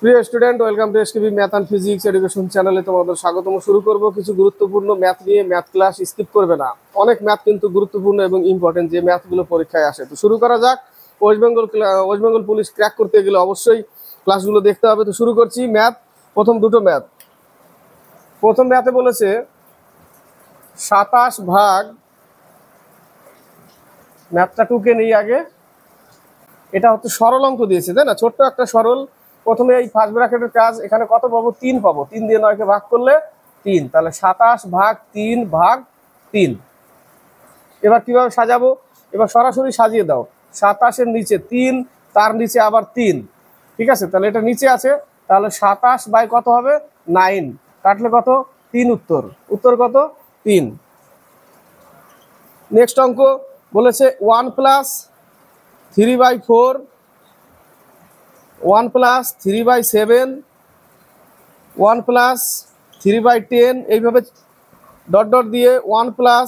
প্রিয় student, welcome to SKB math and physics education চ্যানেলে তোমাদের স্বাগতম। শুরু করব কিছু গুরুত্বপূর্ণ ম্যাথ নিয়ে। ম্যাথ ক্লাস স্কিপ করবে না, অনেক ম্যাথ কিন্তু গুরুত্বপূর্ণ এবং ইম্পর্টেন্ট, যে ম্যাথগুলো পরীক্ষায় আসে। তো শুরু করা যাক। ওয়েস্ট বেঙ্গল পুলিশ ক্র্যাক করতে গেলে অবশ্যই ক্লাসগুলো দেখতে হবে। তো শুরু করছি ম্যাথ। প্রথম দুটো ম্যাথ। প্রথম ম্যাথে বলেছে 27 ভাগ, ম্যাথটা টুকে নেই আগে। এটা হচ্ছে সরল অঙ্ক দিয়েছে, তাই না? ছোট্ট একটা সরল। প্রথমে এই ফার্স্ট ব্র্যাকেটের কাজ, এখানে কত পাবো? 3 পাবো। 3 দিয়ে 9কে ভাগ করলে 3, তাহলে 27 ভাগ 3 ভাগ 3। এবার কিভাবে সাজাবো? এবার সরাসরি সাজিয়ে দাও। 27-এর নিচে 3, তার নিচে আবার 3, ঠিক আছে? তাহলে এটা নিচে আছে, তাহলে 27 বাই কত হবে? 9। কাটলে কত? 3। উত্তর কত? 3। নেক্সট অঙ্ক বলেছে 1 প্লাস 3/4, 1 প্লাস 3/7, 1 প্লাস 3/10, এইভাবে ডট ডট দিয়ে 1 প্লাস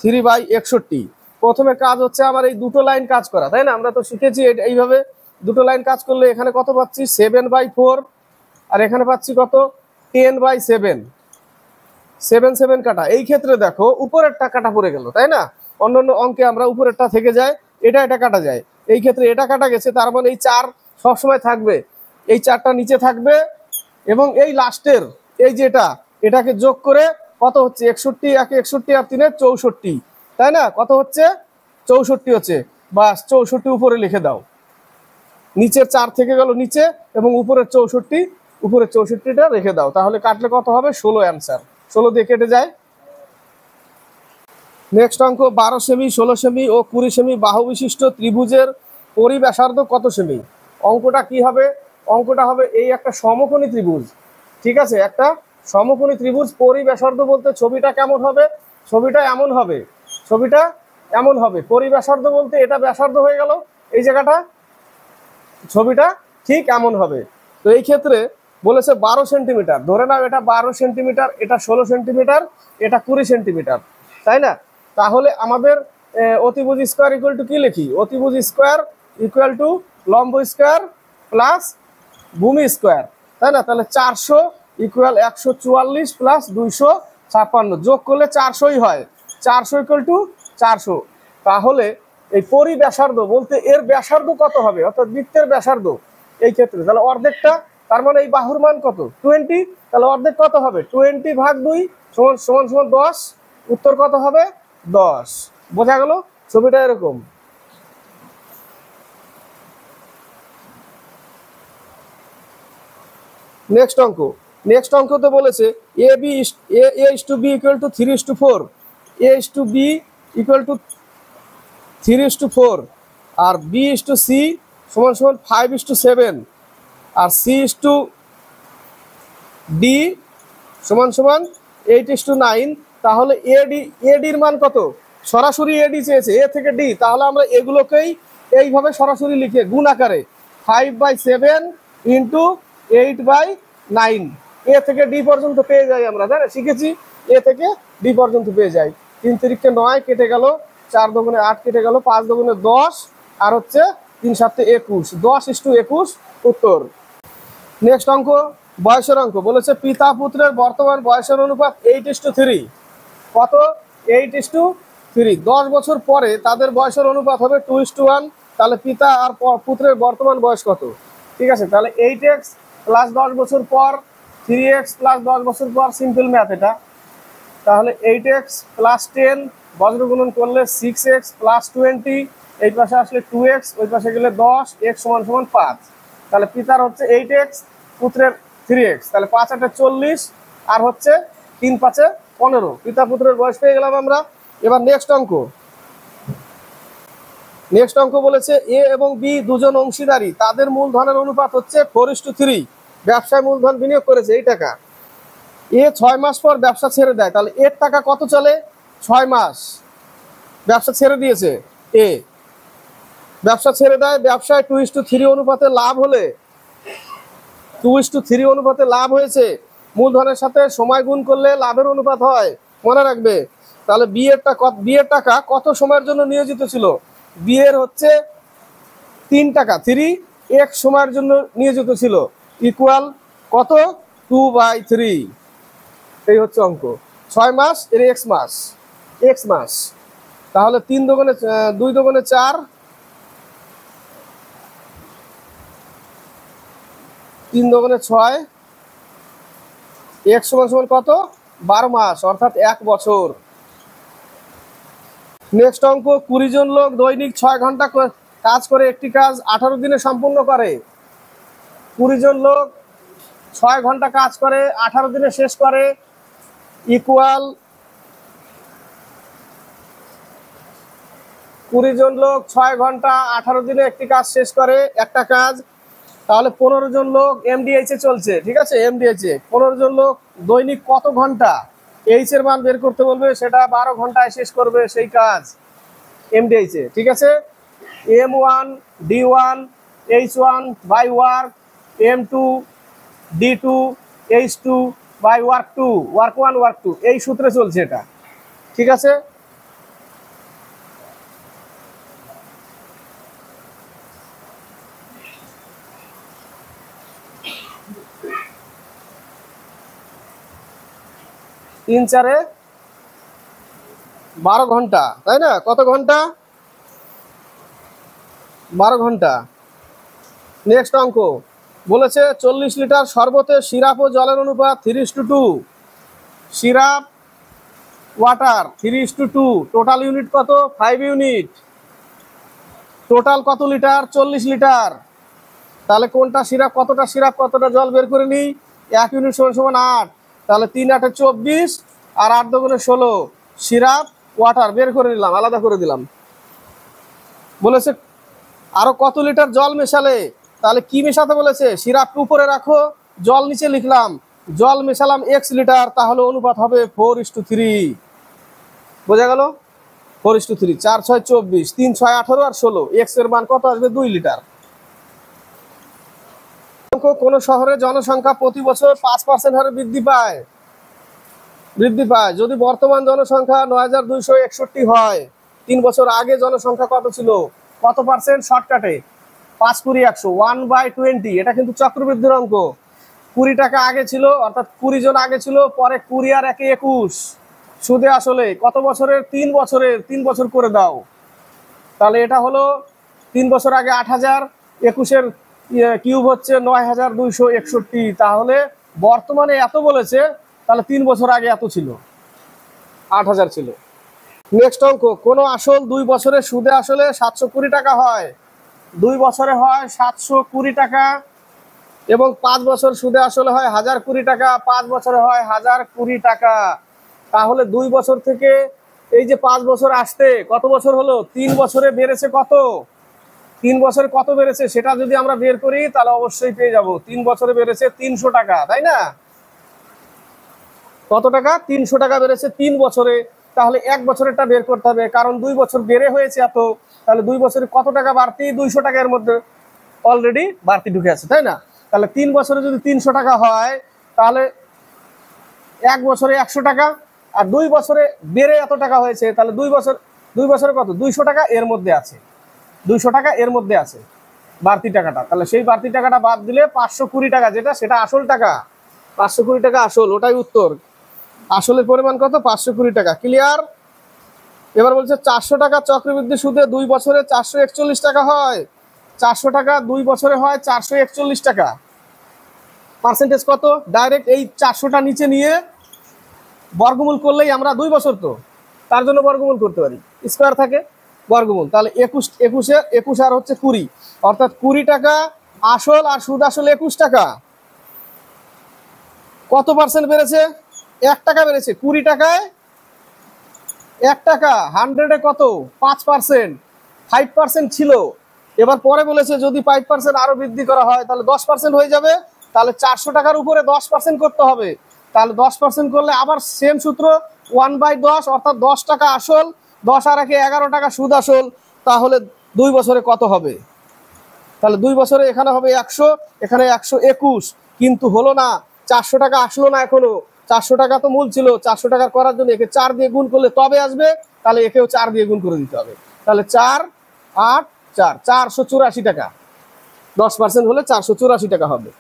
3/61। প্রথমে কাজ হচ্ছে আমার এই দুটো লাইন কাজ করা, তাই না? আমরা তো শিখেছি এইভাবে দুটো লাইন কাজ করলে এখানে কত পাচ্ছি? 7/4, আর এখানে পাচ্ছি কত? 10/7। 7 7 কাটা। এই ক্ষেত্রে দেখো উপরেরটা কাটা পড়ে গেল, তাই না? অন্যান্য অঙ্কে আমরা উপরেরটা থেকে যায়, এটা কাটা যায়। এই ক্ষেত্রে এটা কাটা গেছে, তার মানে এই 4 সবসময় থাকবে। এই 4টা নিচে থাকবে, এবং এই লাস্টের এই যেটা, এটাকে যোগ করে কত হচ্ছে? 61, 61 আর 3 64, তাই না? কত হচ্ছে? 64 হচ্ছে। বাস, 64 উপরে লিখে দাও। নিচের 4 থেকে গেল নিচে, এবং উপরের 64টা রেখে দাও। তাহলে কাটলে কত হবে? 16 অ্যান্সার। 16 দিয়ে কেটে যায়। নেক্সট অঙ্ক 12 সেমি, 16 সেমি ও 20 সেমি বাহু বিশিষ্ট ত্রিভুজের পরিব্যাসার্ধ কত সেমি? অঙ্কটা কি হবে? অঙ্কটা হবে এই একটা সমকোণী ত্রিভুজ, ঠিক আছে? একটা সমকোণী ত্রিভুজ। পরিব্যাসার্ধ বলতে ছবিটা কেমন হবে? ছবিটা এমন হবে, ছবিটা এমন হবে। পরিব্যাসার্ধ বলতে এটা ব্যাসার্ধ হয়ে গেল, এই জায়গাটা, ছবিটা ঠিক এমন হবে। তো এই ক্ষেত্রে বলেছে 12 সেন্টিমিটার। ধরে নাও এটা 12 সেন্টিমিটার, এটা 16 সেন্টিমিটার, এটা 20 সেন্টিমিটার, তাই না? তাহলে আমাদের অতিভুজ স্কোয়ার ইকুয়াল টু কি লিখি? অতিভুজ স্কোয়ার ইকুয়াল টু লম্ব স্কোয়ার প্লাস ভূমি স্কোয়ার, তাই না? তাহলে 400 ইকুয়াল 144 প্লাস 256, যোগ করলে 400ই হয়। 400 ইকুয়াল টু 400। তাহলে এই পরিব্যাসার্ধ বলতে এর ব্যাসার্ধ কত হবে, অর্থাৎ বৃত্তের ব্যাসার্ধ এই ক্ষেত্রে, তাহলে অর্ধেকটা, তার মানে এই বাহুর মান কত? 20। তাহলে অর্ধেক কত হবে? 20 ভাগ 2 সমান সমান সমান 10। উত্তর কত হবে? 10। বোঝা গেল? ছবিটা এরকম। নেক্সট অঙ্কতে বলেছে A is to B equal to 3:4, A is to B equal to 3:4, আর বি ইস টু সি সমান সমান 5:7, আর সি ইস টু ডি সমান সমান 8:9। তাহলে এডির মান কত? সরাসরি এডি চেয়েছে, এ থেকে ডি। তাহলে আমরা এগুলোকেই এইভাবে সরাসরি লিখে গুণ আকারে 5/7 ইন্টু 8/9, এ থেকে ডি পর্যন্ত পেয়ে যাই আমরা, তাই না? শিখেছি এ থেকে ডি পর্যন্ত পেয়ে যাই। 3 3 9 কেটে গেল, 4 2 8 কেটে গেল, 5 2 10, আর হচ্ছে 3 7 21, 10:21 উত্তর। নেক্সট অঙ্ক বয়সের অঙ্ক। বলেছে পিতা পুত্রের বর্তমান বয়সের অনুপাত 8:3। কত? 8:3। 10 বছর পরে তাদের বয়সের অনুপাত হবে 2:1। তাহলে পিতা আর পুত্রের বর্তমান বয়স কত? ঠিক আছে, তাহলে 8x প্লাস 10 বছর পর 3x প্লাস 10 বছর পর, সিম্পল ম্যাথ এটা। তাহলে 8x প্লাস 10 বজ্রগুণন করলে 6x প্লাস 20, এই পাশে আসলে 2x, ওই পাশে গেলে 10, x সমান সমান 5। তাহলে পিতার হচ্ছে 8x, পুত্রের 3x, তাহলে 5 8 40, আর হচ্ছে 3 5 15। পিতা পুত্রের বয়স পেয়ে গেলাম আমরা। এবার নেক্সট অঙ্ক বলেছে এ এবং বি দুজন অংশীদারি, তাদের মূলধনের অনুপাত হচ্ছে 4:3। ব্যবসায় মূলধন বিনিয়োগ করেছে এই টাকা। এ 6 মাস পর ব্যবসা ছেড়ে দেয়, তাহলে এর টাকা কত চলে? 6 মাস ব্যবসা ছেড়ে দিয়েছে এ, ব্যবসা ছেড়ে দেয়। ব্যবসায় 2:3 অনুপাতে লাভ হলে, 2:3 অনুপাতে লাভ হয়েছে, মূলধনের সাথে সময় গুণ করলে লাভের অনুপাত হয়, মনে রাখবে। তাহলে বিয়ের টাকা কত সময়ের জন্য নিয়োজিত ছিল? বিয়ের হচ্ছে 3 টাকা, 3 এক সময়ের জন্য নিয়োজিত ছিল ইকুয়াল কত 2/3। এই হচ্ছে অঙ্ক। 6 মাস এর এক্স মাস, তাহলে 3 দোকানে 2 দোকানে 4, 3 দোকানে 6, এক সমান সমান কত 12 মাস অর্থাৎ 1 বছর। নেক্সট অঙ্ক, 20 জন লোক দৈনিক 6 ঘন্টা কাজ করে একটি কাজ 18 দিনে সম্পূর্ণ করে। 20 জন লোক 6 ঘন্টা কাজ করে 18 দিনে শেষ করে ইকুয়াল 20 জন লোক 6 ঘন্টা 18 দিনে একটি কাজ শেষ করে একটা কাজ, তাহলে 15 জন লোক এমডিএইচ এ চলছে, ঠিক আছে, এমডিএইচ এ 15 জন লোক দৈনিক কত ঘন্টা এইচ এর মান বের করতে বলবে, সেটা 12 ঘন্টায় শেষ করবে সেই কাজ এমডিএইচ এ, ঠিক আছে। M1 D1 H1 by work, M2 D2 H2 by work 2, work 1 work 2, এই সূত্রে চলছে এটা, ঠিক আছে। তিন 4 12 ঘন্টা, তাই না? কত ঘন্টা? 12 ঘন্টা। নেক্সট অঙ্ক বলেছে 40 লিটার শরবতে সিরাপ ও জলের অনুপাত 3:2, সিরাপ ওয়াটার 3:2, টোটাল ইউনিট কত 5 ইউনিট, টোটাল কত লিটার 40 লিটার, তাহলে কোনটা সিরাপ কতটা সিরাপ কতটা জল বের করে নিই। 1 ইউনিট সমান সমান 8, তাহলে 3 8 24 আর 8 2 16, সিরাপ ওয়াটার বের করে নিলাম, আলাদা করে দিলাম। বলেছে আরো কত লিটার জল মেশালে, তাহলে কি মেশাতে বলেছে, সিরাপ উপরে রাখো জল নিচে লিখলাম, জল মেশালাম x লিটার, তাহলে অনুপাত হবে 4:3। বোঝা গেল? 4:3, 4 6 24, 3 6 18 আর 16, x এর মান কত আসবে 2 লিটার। কোন শহরে জনসংখ্যা প্রতি বছর 5% হারে বৃদ্ধি পায়, যদি বর্তমান জনসংখ্যা 9261 হয়, 3 বছর আগে জনসংখ্যা কত ছিল, কত পার্সেন্ট, শর্টকাটে 5 20 100, 1/20, এটা কিন্তু চক্রবৃদ্ধির অঙ্ক। 20 টাকা আগে ছিল, অর্থাৎ 20 জন আগে ছিল, পরে 20 আর 1 21, সুদে আসলে কত বছরের, 3 বছরের, 3 বছর করে দাও, তাহলে এটা হলো 3 বছর আগে 8000, 21-এর কিউব হচ্ছে 9261, তাহলে বর্তমানে এত বলেছে, তাহলে 3 বছর আগে এত ছিল, 8000 ছিল। নেক্সট অঙ্ক, কোন আসল 2 বছরে সুদে আসলে 720 টাকা হয়, 2 বছরে হয় 720 টাকা, এবং 5 বছর সুদে আসলে হয় 1020 টাকা, 5 বছরে হয় 1020 টাকা, তাহলে 2 বছর থেকে এই যে 5 বছর আসতে কত বছর হলো, 3 বছরে বেড়েছে কত, 3 বছরে কত বেড়েছে সেটা যদি আমরা বের করি তাহলে অবশ্যই পেয়ে যাব। 3 বছরে বেড়েছে 300 টাকা, তাই না? কত টাকা, 300 টাকা বেড়েছে 3 বছরে, তাহলে 1 বছরেরটা বের করতে হবে, কারণ 2 বছর বেড়ে হয়েছে এত, তাহলে 2 বছরে কত টাকা বাড়তি, 200 টাকার মধ্যে অলরেডি বাড়তি ঢুকে আছে, তাই না? তাহলে 3 বছরে যদি 300 টাকা হয়, তাহলে 1 বছরে 100 টাকা, আর 2 বছরে বেড়ে এত টাকা হয়েছে, তাহলে 2 বছরে কত, 200 টাকা এর মধ্যে আছে, 200 টাকা এর মধ্যে আছে বাড়তি টাকাটা, তাহলে সেই বাড়তি টাকাটা বাদ দিলে 520 টাকা যেটা, সেটা আসল টাকা, 520 টাকা আসল, ওটাই উত্তর। আসলের পরিমাণ কত, 520 টাকা। ক্লিয়ার? এবার বলছে 400 টাকা চক্রবৃদ্ধি সুদে 2 বছরে 441 টাকা হয়, 400 টাকা 2 বছরে হয় 441 টাকা, পার্সেন্টেজ কত, ডাইরেক্ট এই 400টা নিচে নিয়ে বর্গমূল করলেই আমরা 2 বছর, তো তার জন্য বর্গমূল করতে পারি, স্কোয়ার থাকে বর্গমূল, তাহলে 21 আর হচ্ছে 20, অর্থাৎ 20 টাকা আসল, আর সুদ আসল 21 টাকা। কত পার্সেন্ট বেড়েছে, 1 টাকা বেড়েছে, 20 টাকায় 1 টাকা, 100-এ কত 5%, 5% ছিল, এবার পরে বলেছে যদি 5% আরো বৃদ্ধি করা হয় তাহলে 10% হয়ে যাবে, তাহলে 400 টাকার উপরে 10% করতে হবে, তাহলে 10% করলে আবার সেম সূত্র 1/10, অর্থাৎ 10 টাকা আসল, 10 আর 1 11 টাকা সুদ আসল, তাহলে 2 বছরে কত হবে, তাহলে 2 বছরে এখানে হবে 100, এখানে 121, কিন্তু হলো না, 400 টাকা আসলো না এখনো, 400 টাকা তো মূল ছিল, 400 টাকা করার জন্য একে 4 দিয়ে গুণ করলে তবে আসবে, তাহলে একেও 4 দিয়ে গুণ করে দিতে হবে, তাহলে 4 8 4 484 টাকা, 10% হলে 484 টাকা হবে।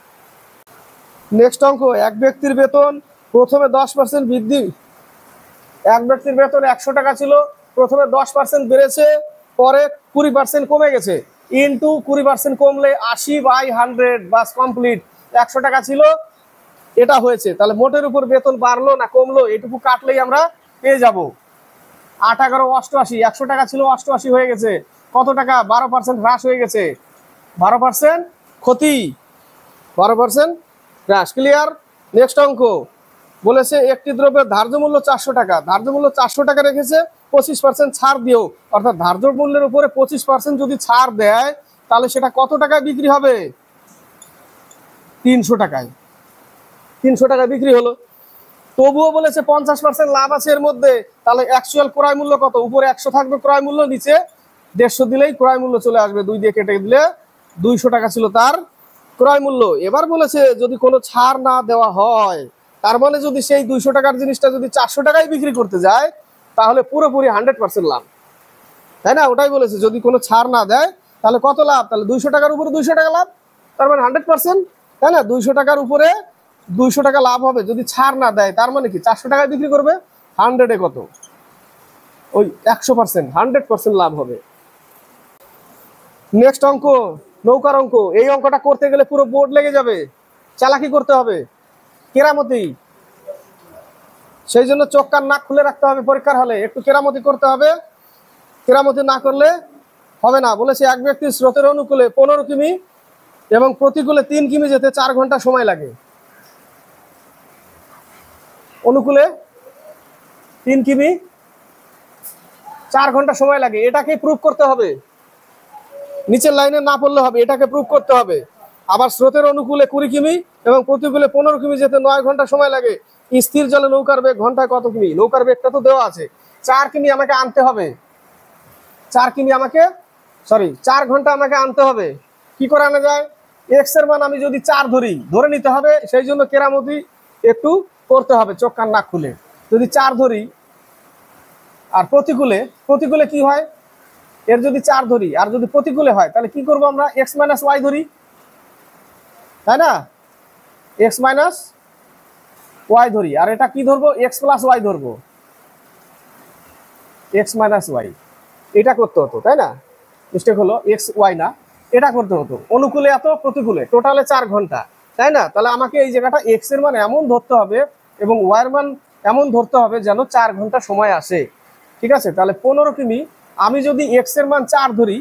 নেক্সট অঙ্ক, এক ব্যক্তির বেতন প্রথমে 10% বৃদ্ধি, এক ব্যক্তির বেতন 100 টাকা ছিল, প্রথমে 10% বেড়েছে, পরে 20% কমে গেছে, ইনটু 20% কমলে 80/100 বাস কমপ্লিট। 100 টাকা ছিল, এটা হয়েছে। তাহলে মোটের উপর বেতন বাড়লো না কমলো, এটুকু কাটলেই আমরা পেয়ে যাব। 8 11 88, 100 টাকা ছিল 88 হয়ে গেছে, কত টাকা? 12% হ্রাস হয়ে গেছে, 12% ক্ষতি, 12% হ্রাস। ক্লিয়ার? নেক্সট অঙ্ক বলেছে একটি দ্রব্যের ধার্য মূল্য 400 টাকা, ধার্য মূল্য 400 টাকা রেখেছে, 25% ছাড় দিও, অর্থাৎ ধার্য মূল্যের উপরে 25% যদি ছাড় দেয় তাহলে সেটা কত টাকায় বিক্রি হবে? 300 টাকায়। 300 টাকায় বিক্রি হলো। তবুও বলেছে 50% লাভ আছে এর মধ্যে, তাহলে অ্যাকচুয়াল ক্রয় মূল্য কত? উপরে 100 থাকবে ক্রয় মূল্য, নিচে 150 দিলেই ক্রয় মূল্য চলে আসবে, 2 দিয়ে কেটে দিলে 200 টাকা ছিল তার ক্রয় মূল্য। এবার বলেছে যদি কোনো ছাড় না দেওয়া হয়, তার মানে যদি সেই 200 টাকার জিনিসটা যদি 400 টাকায় বিক্রি করতে যায় তাহলে পুরোপুরি 100% লাভ, তাই না? ওটাই বলেছে, যদি কোনো ছাড় না দেয় তাহলে কত লাভ? তাহলে 200 টাকার উপরে 200 টাকা লাভ, তার মানে 100%, তাই না? 200 টাকার উপরে 200 টাকা লাভ হবে যদি ছাড় না দেয়, তার মানে কি 400 টাকায় বিক্রি করবে, 100-এ কত? ওই 100%, 100% লাভ হবে। নেক্সট অঙ্ক, নৌকার অঙ্ক। এই অঙ্কটা করতে গেলে পুরো বোর্ড লেগে যাবে, চালাকি করতে হবে, কেরামতি। সেই জন্য চোখ কান নাক খুলে রাখতে হবে, পরীক্ষার হলে একটু কেরামতি করতে হবে, কেরামতি না করলে হবে না। বলেছে এক ব্যক্তির স্রোতের অনুকূলে 15 কিমি এবং প্রতিকূলে 3 কিমি যেতে 4 ঘন্টা সময় লাগে। অনুকূলে 3 কিমি 4 ঘন্টা সময় লাগে, এটাকে প্রুফ করতে হবে, নিচের লাইনে না পড়লে হবে, এটাকে প্রুফ করতে হবে। আবার স্রোতের অনুকূলে 20 কিমি এবং প্রতিকূলে 15 কিমি যেতে 9 ঘন্টা সময় লাগে। স্থির জলে নৌকার বেগ ঘন্টায় কত কিমি? নৌকার বেগটা তো দেওয়া আছে, 4 কিমি আমাকে আনতে হবে, 4 কিমি আমাকে 4 ঘন্টা আমাকে আনতে হবে। কি করে আনা যায়? এক্স এর মান আমি যদি 4 ধরে নিতে হবে, সেই জন্য কেরামতি একটু করতে হবে চোখ কান নাক খুলে। যদি 4 ধরি আর প্রতিকূলে কি হয়, এর যদি 4 ধরি আর যদি প্রতিকূলে হয় তাহলে কি করব আমরা? এক্স মাইনাস ওয়াই ধরি, তাই না? এক্স মাইনাস ওয়াই ধরি, আর এটা কি ধরবো? এক্স প্লাস ওয়াই ধরবো, এক্স মাইনাস ওয়াই। এটা করতে হতো, তাই না? মিস্টেক হলো, এক্স ওয়াই না, এটা করতে হতো। অনুকূলে এত, প্রতিকূলে, টোটালে 4 ঘন্টা, তাই না? তাহলে আমাকে এই জায়গাটা এক্স এর মান এমন ধরতে হবে এবং ওয়াই এর মান এমন ধরতে হবে যেন 4 ঘন্টা সময় আসে, ঠিক আছে? তাহলে 15 কিমি আমি যদি এক্স এর মান 4 ধরি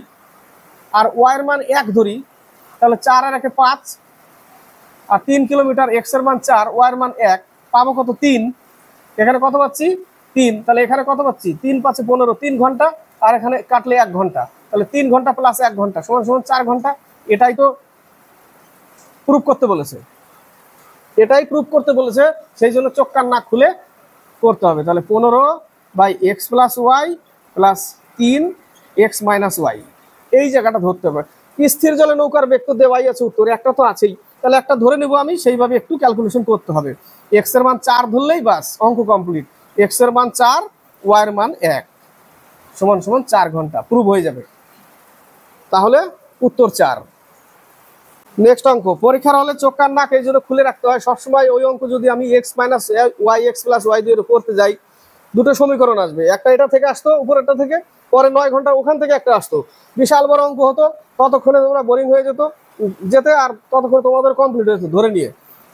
আর ওয়াই এর মান 1 ধরি, তাহলে 4 আর 1 5, আর 3 কিলোমিটার, এক্স এর মান 4 ওয়াই এর মান 1, পাবো কত? 3। এখানে কত পাচ্ছি? 3। তাহলে এখানে কত পাচ্ছি? 3 5 15, 3 ঘন্টা, আর এখানে কাটলে 1 ঘন্টা, তাহলে 3 ঘন্টা প্লাস 1 ঘন্টা সমান সমান 4 ঘন্টা। এটাই তো প্রুফ করতে বলেছে, এটাই প্রুফ করতে বলেছে, সেই জন্য চোখ কান নাক খুলে করতে হবে। তাহলে 15/x plus y plus 3x minus y, এই জায়গাটা ধরতে হবে। স্থির জলে নৌকার বেগ তো দেওয়াই আছে, উত্তরে একটা তো আছেই, তাহলে একটা ধরে নেব আমি, সেইভাবে একটু ক্যালকুলেশন করতে হবে। এক্স এর মান 4 ধরলেই বাস অঙ্ক কমপ্লিট। এক্স এর মান 4, ওয়াই এর মান 1 সমান সমান 4 ঘন্টা, প্রুভ হয়ে যাবে। তাহলে উত্তর 4। নেক্সট অঙ্ক, পরীক্ষার হলে চোখ কান নাক এই জন্য খুলে রাখতে হয় সবসময়। ওই অঙ্ক যদি আমি x minus y x plus y দিয়ে করতে যাই, দুটো সমীকরণ আসবে, একটা এটা থেকে আসতো উপরেরটা থেকে, পরে 9 ঘন্টা ওখান থেকে একটা আসতো, বিশাল বড় অঙ্ক হতো, ততক্ষণে তোমরা বোরিং হয়ে যেতে আর ততক্ষণে তোমাদের কমপ্লিট হয়েছে ধরে নিয়ে,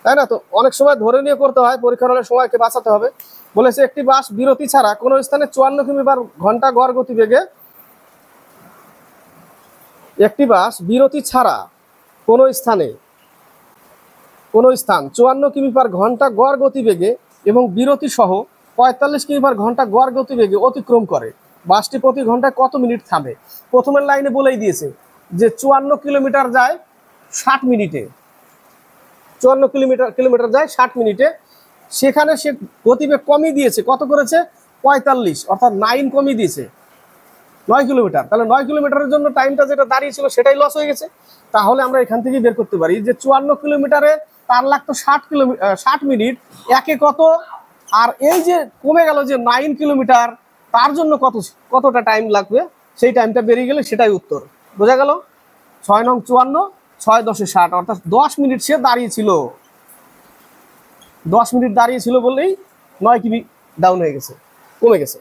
তাই না? তো অনেক সময় ধরে নিয়ে করতে হয়, পরীক্ষার হলে সময়কে বাঁচাতে হবে। বলেছে একটি বাস বিরতি ছাড়া কোনো স্থানে 54 কিমি/ঘন্টা গড় গতিবেগে, একটি বাস বিরতি ছাড়া কোনো স্থান 54 কিমি/ঘন্টা গড় গতিবেগে এবং বিরতি সহ 45 কিমি/ঘন্টা গড় গতিবেগে অতিক্রম করে। বাসটি প্রতি ঘন্টায় কত মিনিট থামে? প্রথমের লাইনে বলেই দিয়েছে যে 54 কিলোমিটার যায় 60 মিনিটে, 54 কিলোমিটার যায় 60 মিনিটে। সেখানে সে গতিবেগ কমিয়ে দিয়েছে, কত করেছে? 45, অর্থাৎ 9 কমিয়ে দিয়েছে, 9 কিলোমিটার। তাহলে 9 কিলোমিটারের জন্য টাইমটা যেটা দাঁড়িয়েছিল সেটাই লস হয়ে গেছে। তাহলে আমরা এখান থেকে বের করতে পারি যে 54 কিলোমিটারে তার লাগতো 60 মিনিট, একে কত, আর এই যে কমে গেল যে 9 কিলোমিটার, তার জন্য কতটা টাইম লাগবে, সেই টাইমটা বেরিয়ে গেলে সেটাই উত্তর। বোঝা গেল? 6 নং 54 6 10 60, অর্থাৎ 10 মিনিট সে দাঁড়িয়ে ছিল। 10 মিনিট দাঁড়িয়ে ছিল বললেই 9 কিমি ডাউন হয়ে গেছে, কমে গেছে।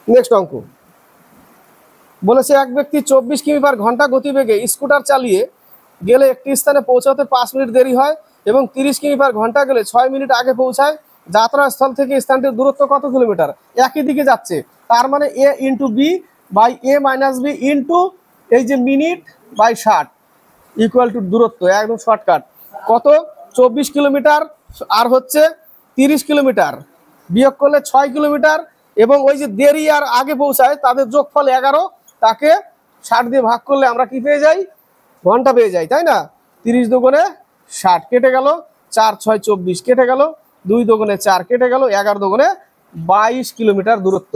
নেক্সট অঙ্ক বলেছে এক ব্যক্তি 24 কিমি/ঘন্টা গতিবেগে স্কুটার চালিয়ে গেলে একটি স্থানে পৌঁছাতে 5 মিনিট দেরি হয় এবং 30 কিমি/ঘন্টা গেলে 6 মিনিট আগে পৌঁছায়। যাত্রাস্থল থেকে স্থানটির দূরত্ব কত কিলোমিটার? একই দিকে যাচ্ছে, তার মানে a into b by a minus b into এই যে মিনিট বাই 60 ইকুয়াল টু দূরত্ব। একদম শর্টকাট। কত? 24 কিলোমিটার আর হচ্ছে 30 কিলোমিটার বিয়োগ করলে 6 কিলোমিটার, এবং ওই যে দেরি আর আগে পৌঁছায় তাদের যোগফল 11, তাকে 60 দিয়ে ভাগ করলে আমরা কি পেয়ে যাই? ঘন্টা পেয়ে যাই, তাই না? 30 দুগুণে 60 কেটে গেল, 4 6 24 কেটে গেল, 2 দুগুণে 4 কেটে গেল, 11 দুগুণে 22 কিলোমিটার দূরত্ব।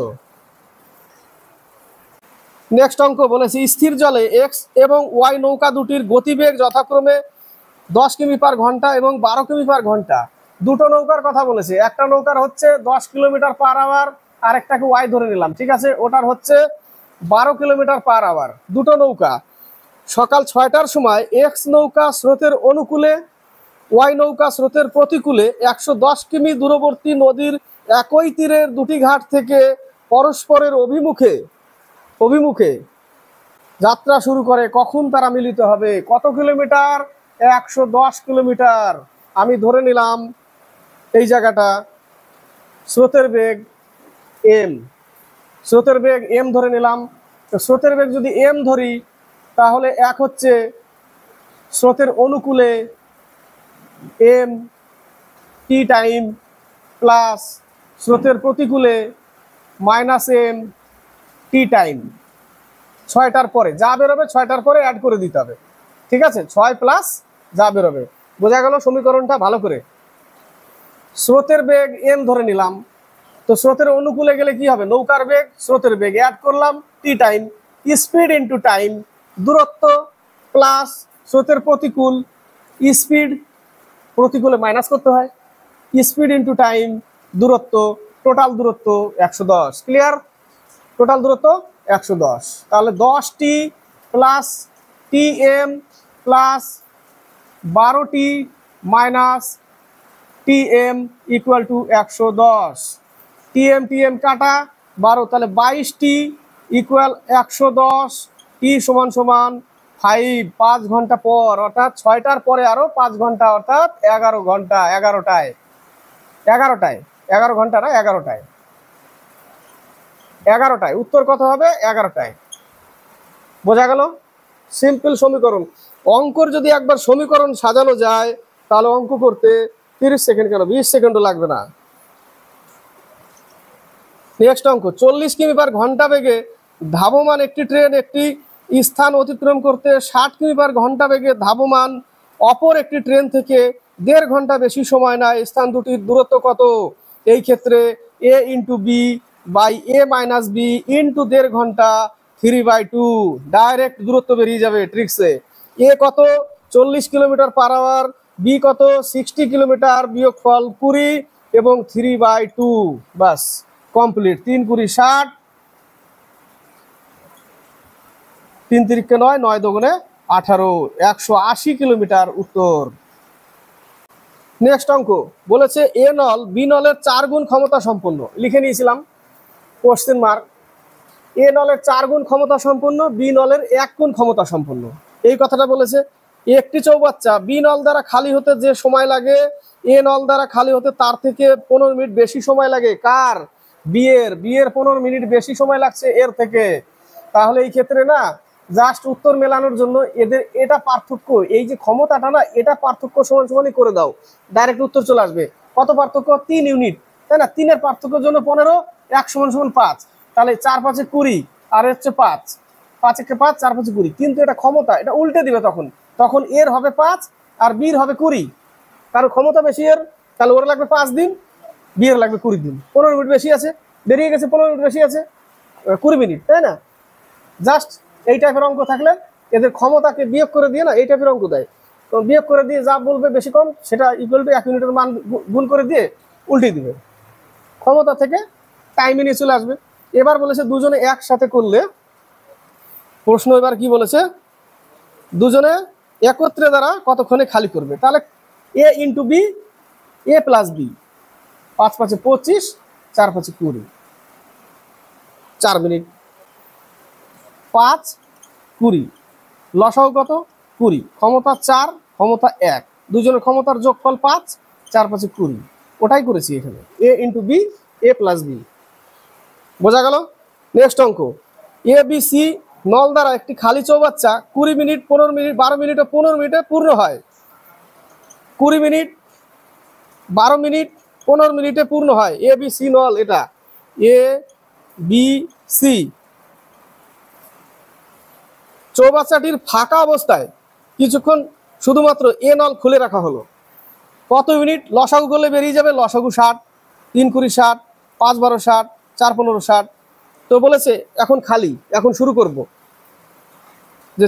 নেক্সট অঙ্ক বলেছি স্থির জলে এক্স এবং ওয়াই নৌকা দুটির গতিবেগ যথাক্রমে 10 কিমি/ঘন্টা এবং 12 কিমি/ঘন্টা। দুটো নৌকার কথা বলেছে। একটা নৌকার হচ্ছে 10 কিলোমিটার/আওয়ার, আর একটাকে ওয়াই ধরে নিলাম, ঠিক আছে? ওটার হচ্ছে 12 কিলোমিটার/আওয়ার। দুটো নৌকা সকাল 6টার সময় এক্স নৌকা স্রোতের অনুকূলে, ওয়াই নৌকা স্রোতের প্রতিকূলে 110 কিমি দূরবর্তী নদীর একই তীরের দুটি ঘাট থেকে পরস্পরের অভিমুখে যাত্রা শুরু করে। কখন তারা মিলিত হবে? কত কিলোমিটার? 110 কিলোমিটার। আমি ধরে নিলাম এই জায়গাটা স্রোতের বেগ এম, স্রোতের বেগ এম ধরে নিলাম। তো স্রোতের বেগ যদি এম ধরি তাহলে এক হচ্ছে স্রোতের অনুকূলে এম টি টাইম প্লাস স্রোতের প্রতিকূলে মাইনাস এম টি টাইম। 6টার পরে যা বেরোবে 6টার পরে অ্যাড করে দিতে হবে, ঠিক আছে? 6 প্লাস যা বেরোবে। বোঝা গেল সমীকরণটা ভালো করে? স্রোতের বেগ এম ধরে নিলাম, তো স্রোতের অনুকূলে গেলে কি হবে? নৌকার বেগ স্রোতের বেগ অ্যাড করলাম T time, speed into time, দূরত্ব প্লাস স্রোতের প্রতিকূল, স্পিড প্রতিকূলে মাইনাস করতে হয়, স্পিড ইন্টু টাইম, দূরত্ব, টোটাল দূরত্ব 110। ক্লিয়ার? টোটাল দূরত্ব 110। তাহলে 10টি প্লাস টি এম প্লাস 12টি minus T M equal to 110। T M কাটা 12, তাহলে 22টি ইকুয়াল 110। টি সমান সমান 5, 5 ঘন্টা পর, অর্থাৎ 6টার পরে আরো 5 ঘন্টা, অর্থাৎ 11 ঘন্টা। 11টায় 11 ঘন্টা না, 11টায় উত্তর কত হবে? 11টায়। বোঝা গেল? সিম্পল সমীকরণ। অঙ্কর যদি একবার সমীকরণ সাজানো যায় তাহলে অঙ্ক করতে 30 সেকেন্ড কেন 20 সেকেন্ডও লাগবে না। নেক্সট অঙ্ক 40 কিমি/ঘন্টা বেগে ধাবমান একটি ট্রেন একটি স্থান অতিক্রম করতে 60 কিমি/ঘন্টা বেগে ধাবমান অপর একটি ট্রেন থেকে 1.5 ঘন্টা বেশি সময় নেয়। স্থান দুটির দূরত্ব কত? এই ক্ষেত্রে a into b by a minus b into 1.5 ঘন্টা 3/2, ডাইরেক্ট দূরত্ব বেরিয়ে যাবে ট্রিক্সে। এ কত? 40 কিলোমিটার/আওয়ার, বি কত? 60 কিলোমিটার, বিয়োগফল 20 এবং 3/2, বাস কমপ্লিট। 3 20 60, 3 3 9, 9 দুগুণে 18, 180 কিলোমিটার উত্তর। নেক্সট অঙ্ক বলেছে এ নল বি নলের 4 গুণ ক্ষমতা সম্পন্ন। লিখে নিয়েছিলাম কোশ্চেন মার্ক। এ নলের 4 গুণ ক্ষমতা সম্পন্ন, বি নলের 1 গুণ ক্ষমতা সম্পন্ন। এই কথাটা বলেছে। একটি চৌবাচ্চা বি নল দ্বারা খালি হতে যে সময় লাগে এ নল দ্বারা খালি হতে তার থেকে 15 মিনিট বেশি সময় লাগে। কার? বি এর। 15 মিনিট বেশি সময় লাগছে এর থেকে। তাহলে এই ক্ষেত্রে না জাস্ট উত্তর মেলানোর জন্য এদের এটা পার্থক্য, এই যে ক্ষমতাটা না, এটা পার্থক্য সমান সমানই করে দাও, ডাইরেক্ট উত্তর চলে আসবে। কত পার্থক্য? 3 ইউনিট, তাই না? 3 এর পার্থক্যের জন্য 15, 1 সমান সমান 5, তাহলে 4 5 20 আর হচ্ছে 5, 5 1 5, 4 5 20। কিন্তু এটা ক্ষমতা, এটা উল্টে দিবে, তখন এর হবে 5 আর বির হবে 20, কারণ ক্ষমতা বেশি এর। তাহলে ওর লাগবে 5 দিন, বি এর লাগবে 20 দিন। 15 মিনিট বেশি আছে, বেরিয়ে গেছে 15 মিনিট বেশি আছে, 20 মিনিট, তাই না? জাস্ট এই টাইপের অঙ্ক থাকলে এদের ক্ষমতাকে বিয়োগ করে দিয়ে না এই টাইপের অঙ্ক দেয়। তো বিয়োগ করে দিয়ে যা বলবে বেশি কম সেটা ইকুয়াল টু 1 ইউনিটের মান গুণ করে দিয়ে উল্টে দিবে। ক্ষমতা থেকে টাইমে নিয়ে চলে আসবে। এবার বলেছে দুজনে একসাথে করলে, প্রশ্ন এবার কি বলেছে, দুজনে একত্রে দ্বারা কতক্ষণে খালি করবে। তাহলে এ ইন্টু বি, এ প্লাস বি, 5 × 5 = 25, 4 × 5 = 20, 4 মিনিট, 5 20, লসাগু কত 20, ক্ষমতা 4, ক্ষমতা 1, দুজনের ক্ষমতার যোগফল 5, 4 × 5 = 20, ওটাই করেছি এখানে, এ ইন্টু বি, এ প্লাস বি। বোঝা গেল? নেক্সট অঙ্ক, এ বি সি নল দ্বারা একটি খালি চৌবাচ্চা 20 মিনিট, 15 মিনিট, 12 মিনিট ও 15 মিনিটে পূর্ণ হয়। 20 মিনিট, 12 মিনিট, 15 মিনিটে পূর্ণ হয়। এ বি সি নল, এটা এ বি সি। চৌবাচ্চাটির ফাঁকা অবস্থায় কিছুক্ষণ শুধুমাত্র এ নল খুলে রাখা হলো। কত মিনিট? লসাগু করলে বেরিয়ে যাবে, লসাগু 60, 3 × 20 = 60, 5 × 12 = 60, 4 × 15 = 60। তো বলেছে এখন খালি, এখন শুরু করব যে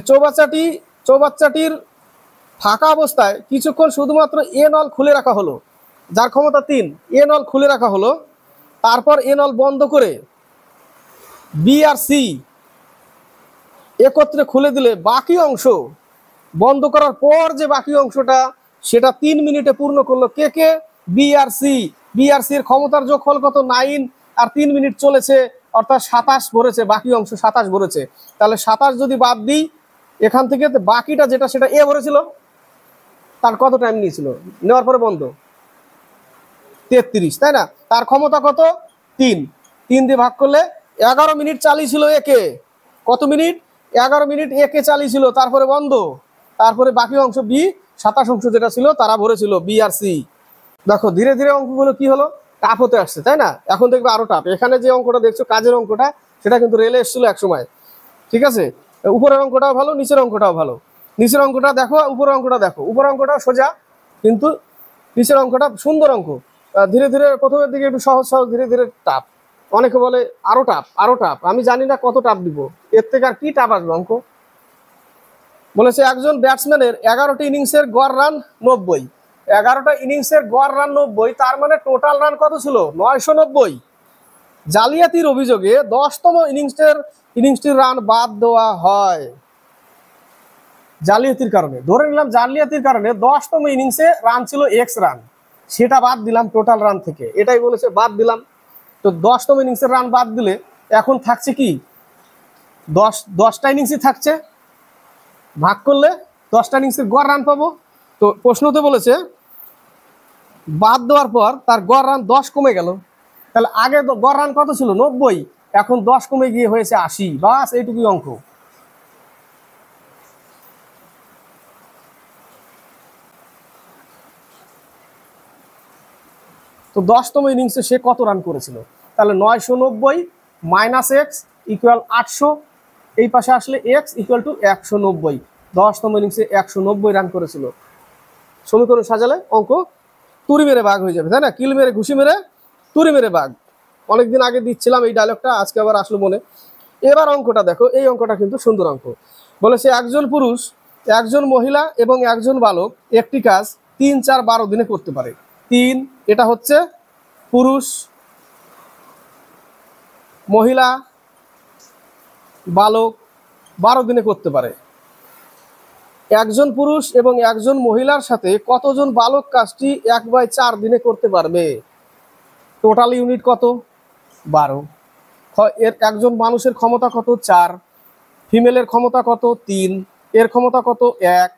চৌবাচ্চাটির ফাঁকা অবস্থায় কিছুক্ষণ শুধুমাত্র এ নল খুলে রাখা হলো, যার ক্ষমতা 3, এ নল খুলে রাখা হলো। তারপর এ নল বন্ধ করে বি আর সি একত্রে খুলে দিলে বাকি অংশ, বন্ধ করার পর যে বাকি অংশটা, সেটা 3 মিনিটে পূর্ণ করলো। কে কে? বি আর সি। বি আর সি এর ক্ষমতার যোগফল কত? 9, আর 3 মিনিট চলেছে, অর্থাৎ 27 ভরেছে, বাকি অংশ 27 ভরেছে। তাহলে 27 যদি বাদ দিই এখান থেকে, বাকিটা যেটা সেটা এ ভরেছিল, তার কত টাইম নিয়েছিল? নেওয়ার পরে বন্ধ 33, তাই না? তার ক্ষমতা কত? 3, 3 দিয়ে ভাগ করলে 11 মিনিট চালিয়েছিল একে। কত মিনিট? 11 মিনিট একে চালিয়েছিল, তারপরে বন্ধ। তারপরে বাকি অংশ বি, 27 অংশ যেটা ছিল তারা ভরেছিল, বি আর সি। দেখো ধীরে ধীরে অঙ্কগুলো কি হলো, টাফ হতে আসছে, তাই না? এখন দেখবে আরো টাফ। এখানে যে অঙ্কটা দেখছো কাজের অঙ্কটা, সেটা কিন্তু রেলে এসেছিল এক সময়, ঠিক আছে? উপরের অঙ্কটাও ভালো, নিচের অঙ্কটাও ভালো। নিচের অঙ্কটা দেখো, উপরের অঙ্কটা দেখো। উপরের অঙ্কটা সোজা, কিন্তু নিচের অঙ্কটা সুন্দর অঙ্ক। ধীরে ধীরে প্রথমের দিকে একটু সহজ সহজ, ধীরে ধীরে টাফ। অনেকে বলে আরো টাফ, আরো টাফ। আমি জানি না কত টাফ দিব, এর থেকে আর কি টাফ আসবে অঙ্ক। বলেছে একজন ব্যাটসম্যানের 11টি ইনিংসের গড় রান 90, 11টা ইনিংসের গড় রান 90, তার মানে টোটাল রান কত ছিল? 990। জালিয়াতির অভিযোগে 10তম ইনিংসটির রান বাদ দেওয়া হয়। জালিয়াতির কারণে, ধরে নিলাম জালিয়াতির কারণে 10তম ইনিংসে রান ছিল x রান, সেটা বাদ দিলাম টোটাল রান থেকে, এটাই বলেছে বাদ দিলাম। তো 10তম ইনিংসের রান বাদ দিলে এখন থাকছে কি? 10টা ইনিংসই থাকছে, ভাগ করলে 10টা ইনিংসের গড় রান পাবো। তো প্রশ্নতে বলেছে বাদ দেওয়ার পর তার গড় রান 10 কমে গেল। তাহলে আগে গড় রান কত ছিল? 90, এখন 10 কমে গিয়ে হয়েছে 80। বাস এইটুকুই অঙ্ক। তো 10তম ইনিংসে সে কত রান করেছিল? তাহলে 990 - x = 800, এই পাশে আসলে x = 190। 10তম ইনিংসে 190 রান করেছিল। সমীকরণ সাজালে অঙ্ক তুড়ি মেরে বাঘ হয়ে যাবে, তাই না? কিল মেরে, ঘুষি মেরে, তুড়ি মেরে বাঘ। অনেকদিন আগে দিচ্ছিলাম এই ডায়লগটা, আজকে আবার আসলো মনে। এবার অঙ্কটা দেখো, এই অঙ্কটা কিন্তু সুন্দর অঙ্ক। বলেছে একজন পুরুষ, একজন মহিলা এবং একজন বালক একটি কাজ 3, 4, 12 দিনে করতে পারে। 3, এটা হচ্ছে পুরুষ, মহিলা, বালক 12 দিনে করতে পারে। একজন পুরুষ এবং একজন মহিলার সাথে কতজন বালক কাজটি 1/4 দিনে করতে পারবে? টোটাল ইউনিট কত? 12। এর একজন মানুষের ক্ষমতা কত? 4, ফিমেলের ক্ষমতা কত? 3, এর ক্ষমতা কত? 1।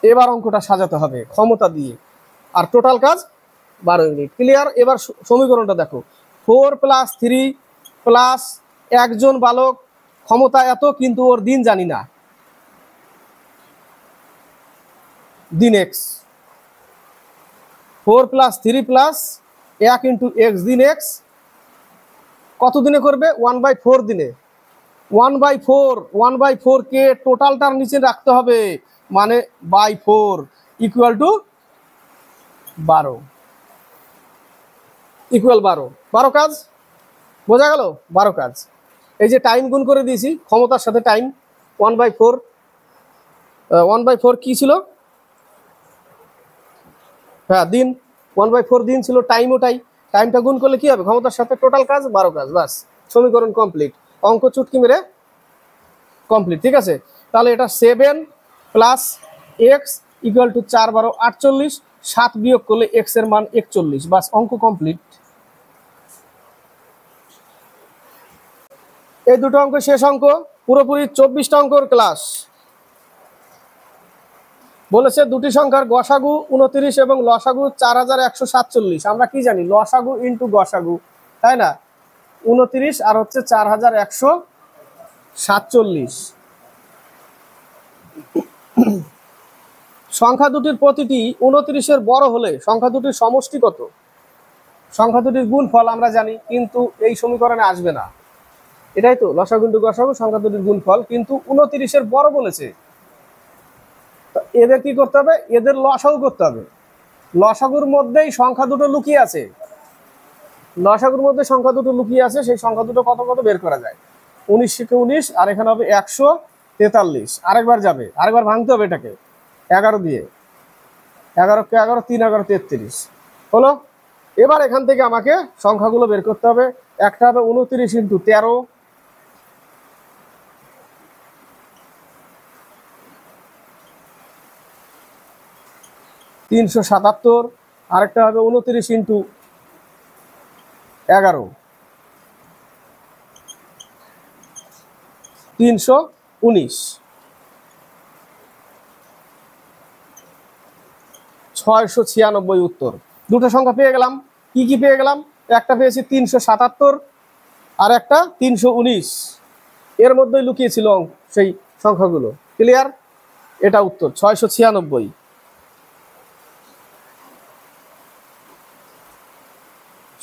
এবার অঙ্কটা সাজাতে হবে ক্ষমতা দিয়ে, আর টোটাল কাজ 12 ইউনিট। ক্লিয়ার? এবার সমীকরণটা দেখো, 4 + 3 প্লাস একজন বালক ক্ষমতা এত, কিন্তু ওর দিন জানি না, দিন x। 4 + 3 প্লাস 1 × x, দিন x কত দিনে করবে? 1/4 দিনে। 1/4 কে টোটালটার নিচে রাখতে হবে, মানে /4 = 12, ইকুয়াল 12 কাজ। বোঝা গেল? 12 কাজ। এই যে টাইম গুণ করে দিয়েছি ক্ষমতার সাথে টাইম, 1/4। 1/4 কি ছিল? হ্যাঁ, দিন। 1/4 দিন ছিল, টাইম ওটাই। টাইমটা গুণ করলে কি হবে, ক্ষমতার সাথে টোটাল কাজ 12 কাজ, বাস সমীকরণ কমপ্লিট, অঙ্ক চুটকি মেরে কমপ্লিট। ঠিক আছে, তাহলে এটা 7 প্লাস এক্স ইকুয়াল টু 4 12 48, 7 বিয়োগ করলে এক্স এর মান 41, বাস অঙ্ক কমপ্লিট। এই দুটো অঙ্ক শেষ অঙ্ক, পুরোপুরি 24টা অঙ্কর ক্লাস। বলেছে দুটি সংখ্যার গসাগু 29 এবং লসাগু 4147। আমরা কি জানি, লসাগু ইন্টু গসাগু, তাই না, 29 আর হচ্ছে 4147। সংখ্যা দুটির প্রতিটি 29-এর বড় হলে সংখ্যা দুটির সমষ্টি কত? সংখ্যা দুটির গুণফল আমরা জানি, কিন্তু এই সমীকরণে আসবে না। এটাই তো লসাগু ইন্টু গসাগু, সংখ্যা দুটির গুণফল, কিন্তু 29-এর বড় বলেছে। এদের কি করতে হবে, এদের লসাগু করতে হবে। লসাগুর মধ্যেই সংখ্যা দুটো লুকিয়ে আছে, লসাগুর মধ্যে সংখ্যা দুটো লুকিয়ে আছে, সেই সংখ্যা দুটো কত কত বের করা যায়। 19 থেকে 19, আর এখানে হবে 143। আরেকবার যাবে, আরেকবার ভাঙতে হবে এটাকে 11 দিয়ে, 11 কে 11, 3 11 33 হলো। এবার এখান থেকে আমাকে সংখ্যাগুলো বের করতে হবে। একটা হবে 29 ইন্টু 13, (377), আরেকটা হবে 29 ইন্টু 11, 319, 696 উত্তর। দুটো সংখ্যা পেয়ে গেলাম। কি কি পেয়ে গেলাম, একটা পেয়েছি 377 আর একটা 319, এর মধ্যেই লুকিয়েছিল সেই সংখ্যাগুলো। ক্লিয়ার, এটা উত্তর 696।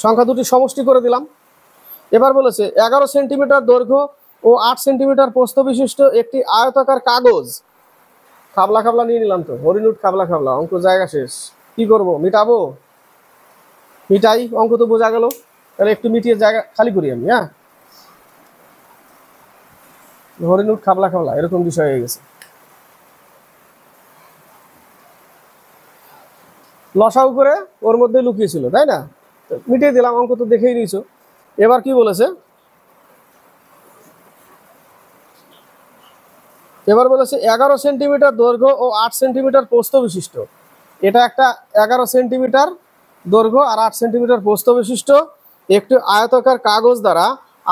সংখ্যা দুটি সমষ্টি করে দিলাম। এবার বলেছে 11 সেন্টিমিটার দৈর্ঘ্য ও 8 সেন্টিমিটার প্রস্থ বিশিষ্ট একটি আয়তাকার কাগজ, খাবলা খাবলা নিয়ে নিলাম তো, হরিণুট খাবলা খাবলা, অঙ্ক জায়গা শেষ, কি করব, মিটাবো, মিটাই, অঙ্ক তো বোঝা গেল, তাহলে একটু মিটিয়ে জায়গা খালি করি আমি। হ্যাঁ, হরিণুট খাবলা খাবলা এরকম বিষয় হয়ে গেছে। লসাগু করে ওর মধ্যে লুকিয়েছিল, তাই না, মিটিয়ে দিলাম, অঙ্ক তো দেখেই নিয়েছো। এবার কি বলেছে, এবার বলেছে 11 সেন্টিমিটার দৈর্ঘ্য ও 8 সেন্টিমিটার প্রস্থ বিশিষ্ট, এটা একটা 11 সেন্টিমিটার দৈর্ঘ্য আর 8 সেন্টিমিটার প্রস্থ বিশিষ্ট একটি আয়তাকার কাগজ দ্বারা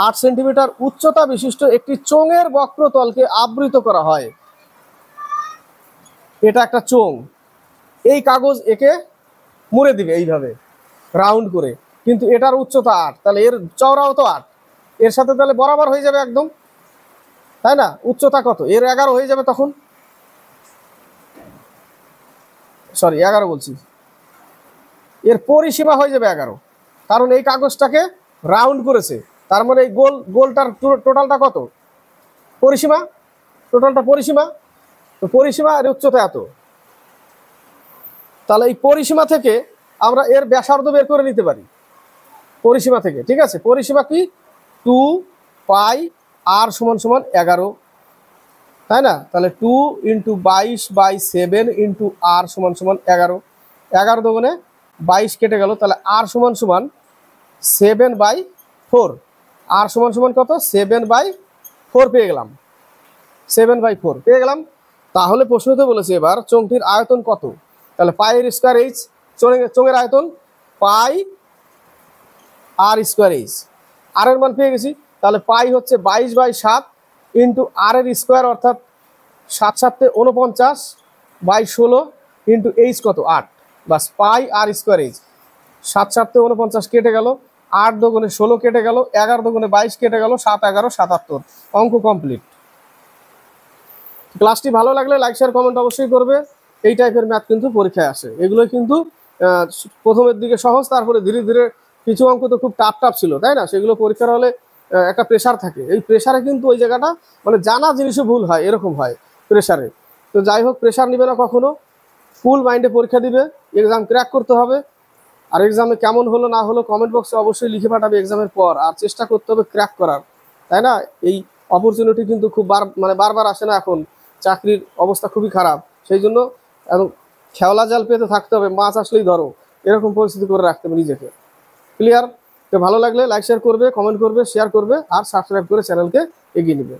8 সেন্টিমিটার উচ্চতা বিশিষ্ট একটি চোঙের বক্রতলকে আবৃত করা হয়। এটা একটা চোঙ, এই কাগজ একে মুড়ে দিবে এইভাবে রাউন্ড করে, কিন্তু এটার উচ্চতা 8, তাহলে এর চওড়াও তো 8, এর সাথে তাহলে বরাবর হয়ে যাবে একদম, তাই না, উচ্চতা কত, এর 11 হয়ে যাবে তখন, সরি 11 বলছি, এর পরিসীমা হয়ে যাবে 11, কারণ এই কাগজটাকে রাউন্ড করেছে, তার মানে এই গোলটার টোটালটা কত, পরিসীমা, টোটালটা পরিসীমা, তো পরিসীমা এর উচ্চতা এত, তাহলে এই পরিসীমা থেকে আমরা এর ব্যাসার্ধ বের করে নিতে পারি পরিসীমা থেকে। ঠিক আছে, পরিসীমা কি, 2 পাই আর সমান সমান 11, তাই না, তাহলে 2 ইন্টু 22/7 ইন্টু আর সমান সমান 11, 11 দুগুণে 22 কেটে গেল, তাহলে আর সমান সমান 7/4, আর সমান সমান কত, 7/4 পেয়ে গেলাম, 7/4 পেয়ে গেলাম। তাহলে প্রশ্নতে বলেছে এবার চোঙটির আয়তন কত, তাহলে পাইয়ের স্কোয়ার এইচ, চোঙের আয়তন পাই আর স্কোয়ার এইচ, আর এর মান পেয়ে গেছি, তাহলে পাই হচ্ছে 22/7 ইন্টু আর এর স্কোয়ার অর্থাৎ 7 7 49/16 ইন্টু এইচ কত 8, বাস পাই আর স্কোয়ার এইচ, 7 7 49 কেটে গেল, 8 দুগুণে 16 কেটে গেল, 11 দুগুণে 22 কেটে গেল, 7 11 77, অঙ্ক কমপ্লিট। ক্লাসটি ভালো লাগলে লাইক শেয়ার কমেন্ট অবশ্যই করবে। এই টাইপের ম্যাথ কিন্তু পরীক্ষায় আসে, এগুলো কিন্তু প্রথমের দিকে সহজ, তারপরে ধীরে ধীরে কিছু অঙ্ক তো খুব টাফ টাফ ছিল, তাই না, সেগুলো পরীক্ষার হলে একটা প্রেশার থাকে, এই প্রেশারে কিন্তু ওই জায়গাটা মানে জানা জিনিসও ভুল হয়, এরকম হয় প্রেশারে। তো যাই হোক, প্রেশার নিবে না কখনো, ফুল মাইন্ডে পরীক্ষা দিবে, এক্সাম ক্র্যাক করতে হবে। আর এক্সামে কেমন হলো না হলো কমেন্ট বক্সে অবশ্যই লিখে পাঠাবে এক্সামের পর, আর চেষ্টা করতে হবে ক্র্যাক করার, তাই না। এই অপরচুনিটি কিন্তু খুব বারবার আসে না, এখন চাকরির অবস্থা খুবই খারাপ, সেই জন্য খেওলা জাল পেতে থাকতে হবে, মাছ আসলেই ধরো, এরকম পরিস্থিতি করে রাখতে হবে নিজেকে। ক্লিয়ার? তো ভালো লাগলে লাইক শেয়ার করবে, কমেন্ট করবে, শেয়ার করবে আর সাবস্ক্রাইব করে চ্যানেলকে এগিয়ে নেবে।